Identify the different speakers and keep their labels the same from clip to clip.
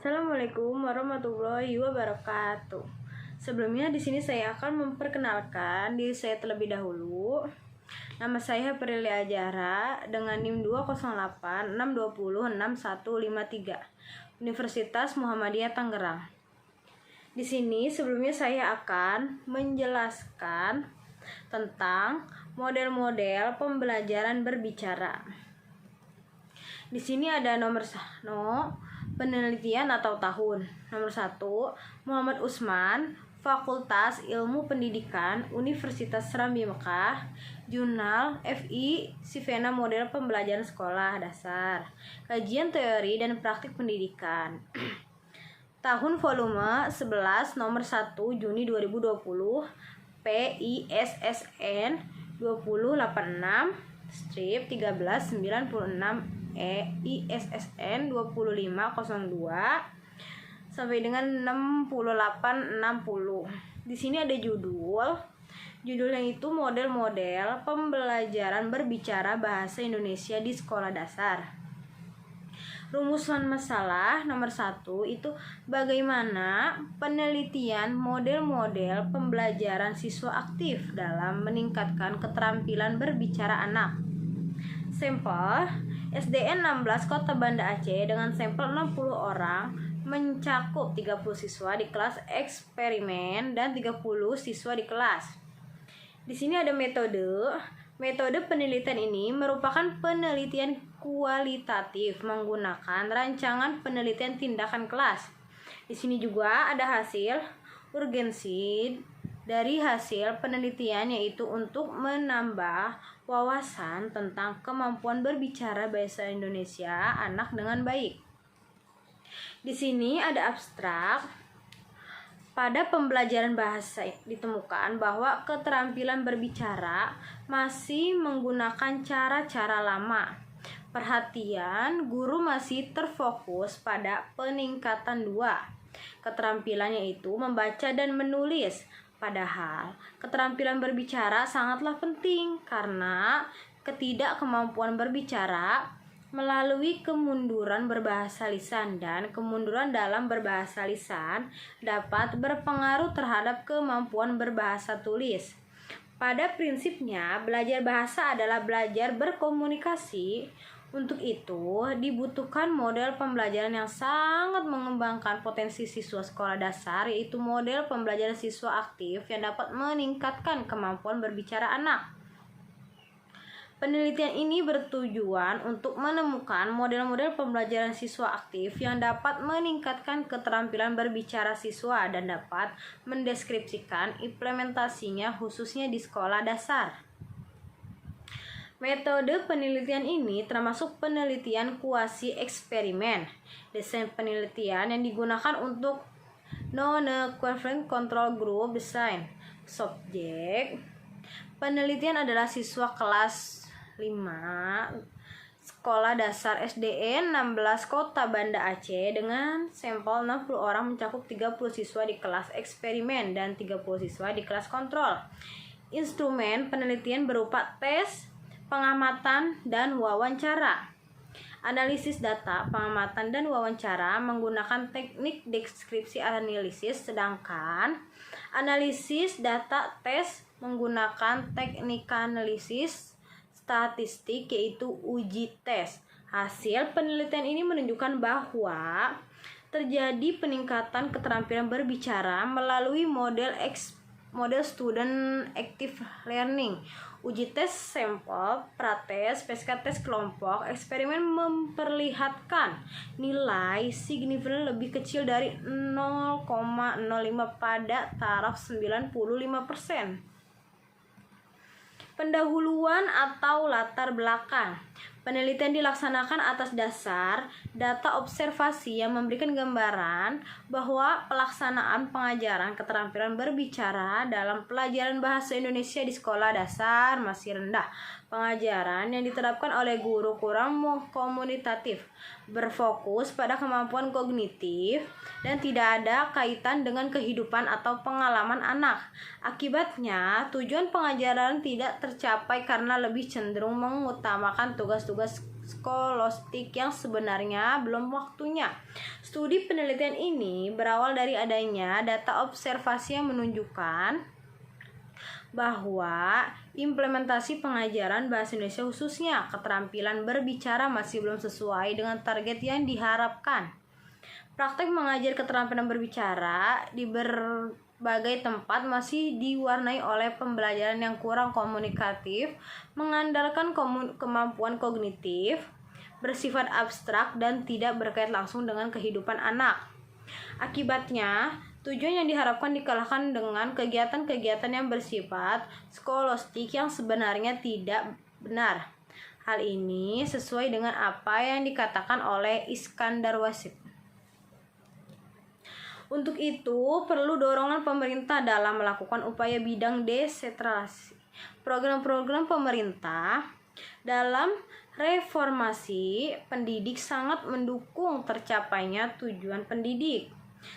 Speaker 1: Assalamualaikum warahmatullahi wabarakatuh. Sebelumnya di sini saya akan memperkenalkan diri saya terlebih dahulu. Nama saya Prilia Ajara dengan NIM 20862061153 Universitas Muhammadiyah Tangerang. Di sini sebelumnya saya akan menjelaskan tentang model-model pembelajaran berbicara. Di sini ada nomor penelitian atau tahun. Nomor 1, Muhammad Usman, Fakultas Ilmu Pendidikan, Universitas Serambi Mekah, Jurnal FI Sivena Model Pembelajaran Sekolah Dasar, Kajian Teori dan Praktik Pendidikan. Tahun volume 11 nomor 1 Juni 2020, PISSN 2086/1396 ISSN 2502 sampai dengan 6860. Di sini ada judulnya itu model-model pembelajaran berbicara bahasa Indonesia di sekolah dasar. Rumusan masalah nomor 1 itu bagaimana penelitian model-model pembelajaran siswa aktif dalam meningkatkan keterampilan berbicara anak. Sampel SDN 16 Kota Banda Aceh dengan sampel 60 orang mencakup 30 siswa di kelas eksperimen dan 30 siswa di kelas. Di sini ada metode. Metode penelitian ini merupakan penelitian kualitatif menggunakan rancangan penelitian tindakan kelas. Di sini juga ada hasil urgensi dari hasil penelitian, yaitu untuk menambah wawasan tentang kemampuan berbicara bahasa Indonesia anak dengan baik. Di sini ada abstrak. Pada pembelajaran bahasa ditemukan bahwa keterampilan berbicara masih menggunakan cara-cara lama. Perhatian guru masih terfokus pada peningkatan 2. Keterampilannya itu membaca dan menulis. Padahal keterampilan berbicara sangatlah penting karena ketidakkemampuan berbicara melalui kemunduran berbahasa lisan dan kemunduran dalam berbahasa lisan dapat berpengaruh terhadap kemampuan berbahasa tulis. Pada prinsipnya, belajar bahasa adalah belajar berkomunikasi. Untuk itu, dibutuhkan model pembelajaran yang sangat mengembangkan potensi siswa sekolah dasar, yaitu model pembelajaran siswa aktif yang dapat meningkatkan kemampuan berbicara anak. Penelitian ini bertujuan untuk menemukan model-model pembelajaran siswa aktif yang dapat meningkatkan keterampilan berbicara siswa dan dapat mendeskripsikan implementasinya khususnya di sekolah dasar. Metode penelitian ini termasuk penelitian kuasi eksperimen. Desain penelitian yang digunakan untuk non-equivalent control group design. Subjek penelitian adalah siswa kelas 5 Sekolah Dasar SDN 16 Kota Banda Aceh dengan sampel 60 orang mencakup 30 siswa di kelas eksperimen dan 30 siswa di kelas kontrol. Instrumen penelitian berupa tes, pengamatan, dan wawancara. Analisis data, pengamatan, dan wawancara menggunakan teknik deskripsi analisis, sedangkan analisis data tes menggunakan teknik analisis statistik, yaitu uji tes. Hasil penelitian ini menunjukkan bahwa terjadi peningkatan keterampilan berbicara melalui model student active learning, uji tes sampel, prates, tes kelompok, eksperimen memperlihatkan nilai signifikan lebih kecil dari 0,05 pada taraf 95%. Pendahuluan atau latar belakang. Penelitian dilaksanakan atas dasar data observasi yang memberikan gambaran bahwa pelaksanaan pengajaran keterampilan berbicara dalam pelajaran bahasa Indonesia di sekolah dasar masih rendah. Pengajaran yang diterapkan oleh guru kurang komunitatif, berfokus pada kemampuan kognitif, dan tidak ada kaitan dengan kehidupan atau pengalaman anak. Akibatnya, tujuan pengajaran tidak tercapai karena lebih cenderung mengutamakan tugas-tugas skolastik yang sebenarnya belum waktunya. Studi penelitian ini berawal dari adanya data observasi yang menunjukkan bahwa implementasi pengajaran bahasa Indonesia khususnya keterampilan berbicara masih belum sesuai dengan target yang diharapkan. Praktek mengajar keterampilan berbicara di berbagai tempat masih diwarnai oleh pembelajaran yang kurang komunikatif, mengandalkan kemampuan kognitif, bersifat abstrak dan tidak berkait langsung dengan kehidupan anak. Akibatnya, tujuan yang diharapkan dikalahkan dengan kegiatan-kegiatan yang bersifat skolastik yang sebenarnya tidak benar. Hal ini sesuai dengan apa yang dikatakan oleh Iskandar Wasit. Untuk itu, perlu dorongan pemerintah dalam melakukan upaya bidang desentralisasi. Program-program pemerintah dalam reformasi pendidik sangat mendukung tercapainya tujuan pendidik.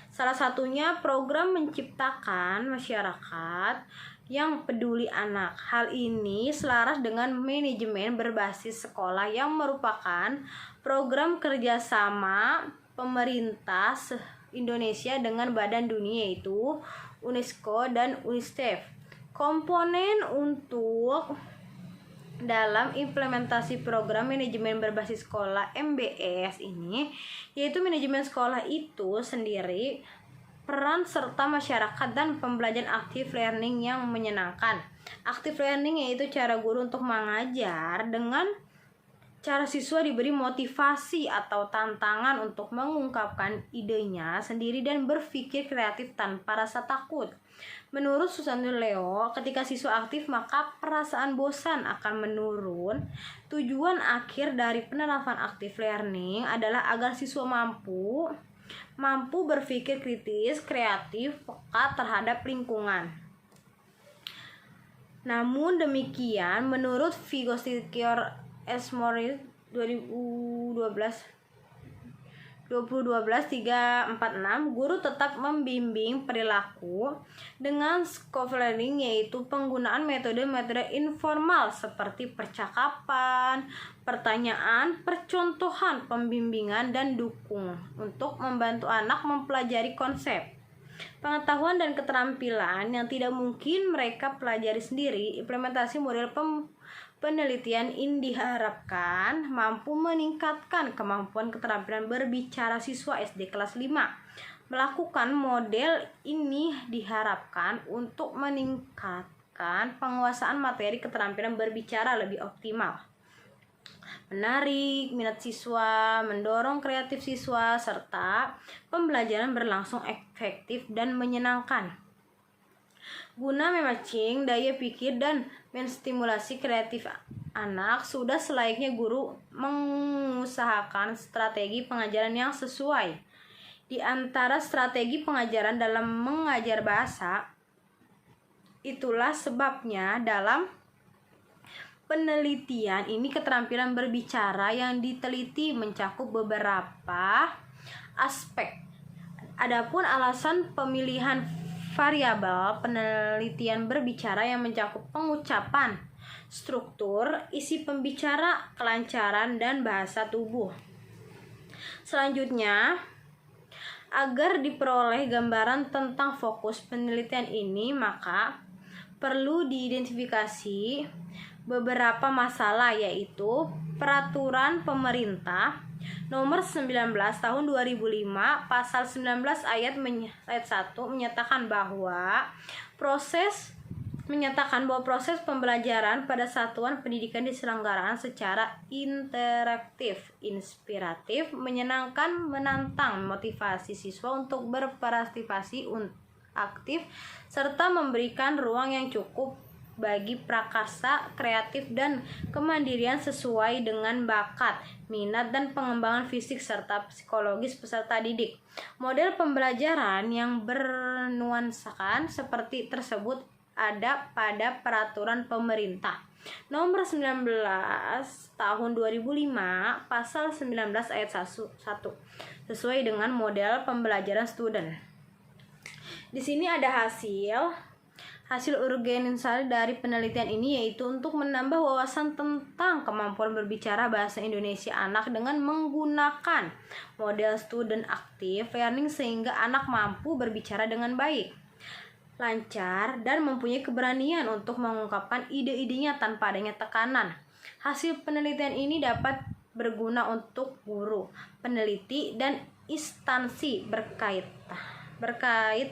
Speaker 1: Salah satunya program menciptakan masyarakat yang peduli anak. Hal ini selaras dengan manajemen berbasis sekolah yang merupakan program kerjasama pemerintah Indonesia dengan badan dunia yaitu UNESCO dan UNICEF. Komponen untuk dalam implementasi program manajemen berbasis sekolah MBS ini yaitu manajemen sekolah itu sendiri, peran serta masyarakat dan pembelajaran active learning yang menyenangkan. Active learning yaitu cara guru untuk mengajar dengan cara siswa diberi motivasi atau tantangan untuk mengungkapkan idenya sendiri dan berpikir kreatif tanpa rasa takut. Menurut Susanto Leo, ketika siswa aktif maka perasaan bosan akan menurun. Tujuan akhir dari penerapan active learning adalah agar siswa mampu berpikir kritis, kreatif, peka terhadap lingkungan. Namun demikian, menurut Vygotsky S. Morris 2012-346, guru tetap membimbing perilaku dengan scaffolding, yaitu penggunaan metode-metode informal seperti percakapan, pertanyaan, percontohan, pembimbingan, dan dukung untuk membantu anak mempelajari konsep, pengetahuan, dan keterampilan yang tidak mungkin mereka pelajari sendiri. Implementasi model penelitian ini diharapkan mampu meningkatkan kemampuan keterampilan berbicara siswa SD kelas 5. Melakukan model ini diharapkan untuk meningkatkan penguasaan materi keterampilan berbicara lebih optimal, menarik minat siswa, mendorong kreatif siswa, serta pembelajaran berlangsung efektif dan menyenangkan. Guna memancing daya pikir dan menstimulasi kreatif anak, sudah selayaknya guru mengusahakan strategi pengajaran yang sesuai. Di antara strategi pengajaran dalam mengajar bahasa, itulah sebabnya dalam penelitian ini keterampilan berbicara yang diteliti mencakup beberapa aspek. Adapun alasan pemilihan variabel penelitian berbicara yang mencakup pengucapan, struktur, isi pembicara, kelancaran, dan bahasa tubuh. Selanjutnya, agar diperoleh gambaran tentang fokus penelitian ini, maka perlu diidentifikasi beberapa masalah, yaitu Peraturan Pemerintah Nomor 19 Tahun 2005 Pasal 19 ayat 1 menyatakan bahwa proses pembelajaran pada satuan pendidikan diselenggarakan secara interaktif, inspiratif, menyenangkan, menantang, motivasi siswa untuk berpartisipasi aktif, serta memberikan ruang yang cukup bagi prakarsa, kreatif, dan kemandirian sesuai dengan bakat, minat, dan pengembangan fisik serta psikologis peserta didik. Model pembelajaran yang bernuansakan seperti tersebut ada pada Peraturan Pemerintah Nomor 19 Tahun 2005 Pasal 19 ayat 1 sesuai dengan model pembelajaran student. Di sini ada hasil Hasil urgensal dari penelitian ini yaitu untuk menambah wawasan tentang kemampuan berbicara bahasa Indonesia anak dengan menggunakan model student active learning sehingga anak mampu berbicara dengan baik, lancar, dan mempunyai keberanian untuk mengungkapkan ide-idenya tanpa adanya tekanan. Hasil penelitian ini dapat berguna untuk guru, peneliti, dan instansi berkait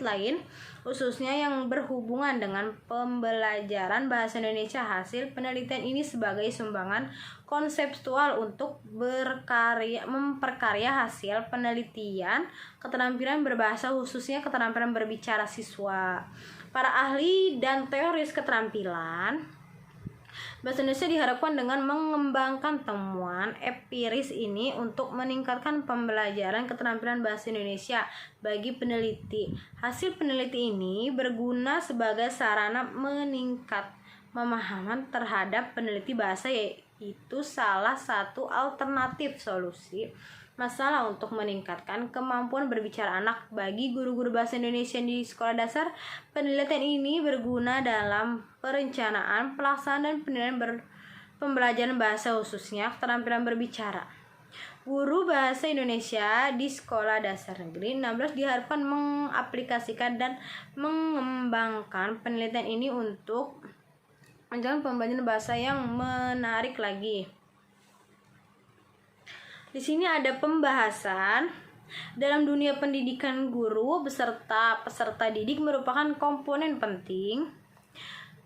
Speaker 1: lain, khususnya yang berhubungan dengan pembelajaran bahasa Indonesia. Hasil penelitian ini sebagai sumbangan konseptual untuk memperkarya hasil penelitian keterampilan berbahasa, khususnya keterampilan berbicara siswa. Para ahli dan teoris keterampilan bahasa Indonesia diharapkan dengan mengembangkan temuan empiris ini untuk meningkatkan pembelajaran keterampilan bahasa Indonesia bagi peneliti. Hasil peneliti ini berguna sebagai sarana meningkat pemahaman terhadap peneliti bahasa, yaitu salah satu alternatif solusi masalah untuk meningkatkan kemampuan berbicara anak bagi guru-guru bahasa Indonesia di sekolah dasar. Penelitian ini berguna dalam perencanaan, pelaksanaan, dan penilaian pembelajaran bahasa, khususnya keterampilan berbicara. Guru bahasa Indonesia di sekolah dasar negeri 16 diharapkan mengaplikasikan dan mengembangkan penelitian ini untuk menjalankan pembelajaran bahasa yang menarik lagi. Di sini ada pembahasan dalam dunia pendidikan. Guru beserta peserta didik merupakan komponen penting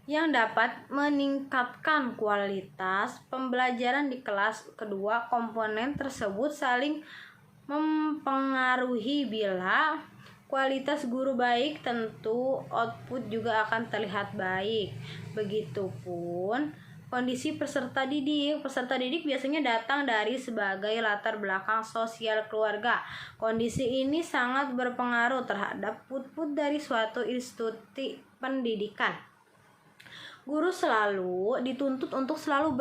Speaker 1: yang dapat meningkatkan kualitas pembelajaran di kelas. Kedua komponen tersebut saling mempengaruhi. Bila kualitas guru baik, tentu output juga akan terlihat baik. Begitupun kondisi peserta didik. Peserta didik biasanya datang dari sebagai latar belakang sosial keluarga. Kondisi ini sangat berpengaruh terhadap output dari suatu institusi pendidikan. Guru selalu dituntut untuk selalu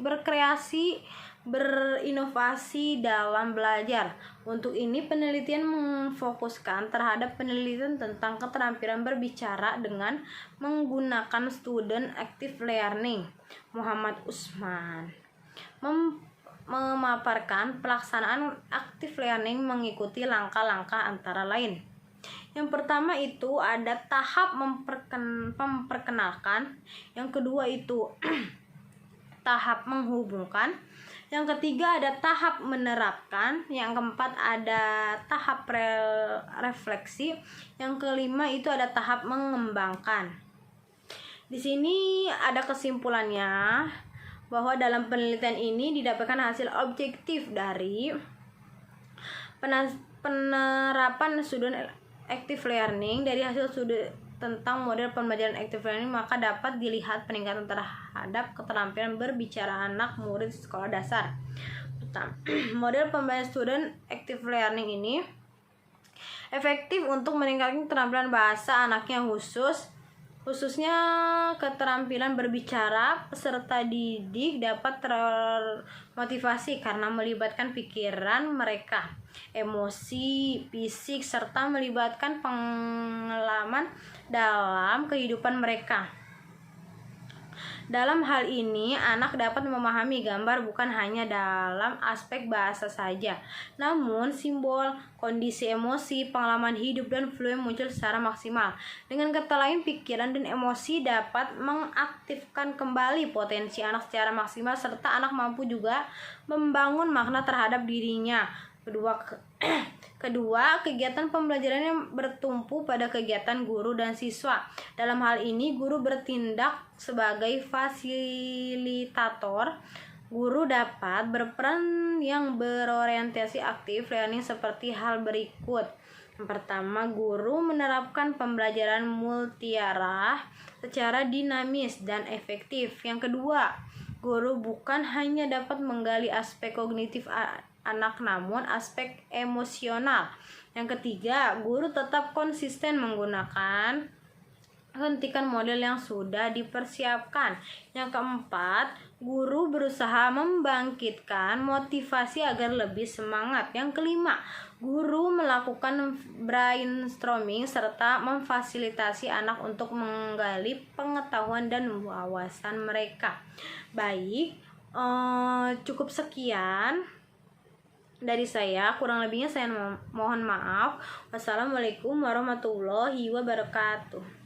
Speaker 1: berkreasi, berinovasi dalam belajar. Untuk ini penelitian memfokuskan terhadap penelitian tentang keterampilan berbicara dengan menggunakan student active learning. Muhammad Usman memaparkan pelaksanaan active learning mengikuti langkah-langkah antara lain. Yang pertama itu ada tahap memperkenalkan, yang kedua itu tahap menghubungkan, yang ketiga ada tahap menerapkan, yang keempat ada tahap refleksi, yang kelima itu ada tahap mengembangkan. Di sini ada kesimpulannya bahwa dalam penelitian ini didapatkan hasil objektif dari penerapan student active learning. Dari hasil studi tentang model pembelajaran active learning, maka dapat dilihat peningkatan terhadap keterampilan berbicara anak murid sekolah dasar. Model pembelajaran student active learning ini efektif untuk meningkatkan keterampilan bahasa anaknya, khususnya keterampilan berbicara. Peserta didik dapat termotivasi karena melibatkan pikiran mereka, emosi, fisik, serta melibatkan pengalaman dalam kehidupan mereka. Dalam hal ini, anak dapat memahami gambar bukan hanya dalam aspek bahasa saja, namun simbol, kondisi emosi, pengalaman hidup, dan fluid muncul secara maksimal. Dengan kata lain, pikiran dan emosi dapat mengaktifkan kembali potensi anak secara maksimal, serta anak mampu juga membangun makna terhadap dirinya. Kedua, kegiatan pembelajaran yang bertumpu pada kegiatan guru dan siswa. Dalam hal ini, guru bertindak sebagai fasilitator. Guru dapat berperan yang berorientasi aktif learning seperti hal berikut. Yang pertama, guru menerapkan pembelajaran multiarah secara dinamis dan efektif. Yang kedua, guru bukan hanya dapat menggali aspek kognitif anak, namun aspek emosional. Yang ketiga, guru tetap konsisten menggunakan hentikan model yang sudah dipersiapkan. Yang keempat, guru berusaha membangkitkan motivasi agar lebih semangat. Yang kelima, guru melakukan brainstorming serta memfasilitasi anak untuk menggali pengetahuan dan wawasan mereka. Baik, cukup sekian dari saya, kurang lebihnya saya mohon maaf. Wassalamualaikum warahmatullahi wabarakatuh.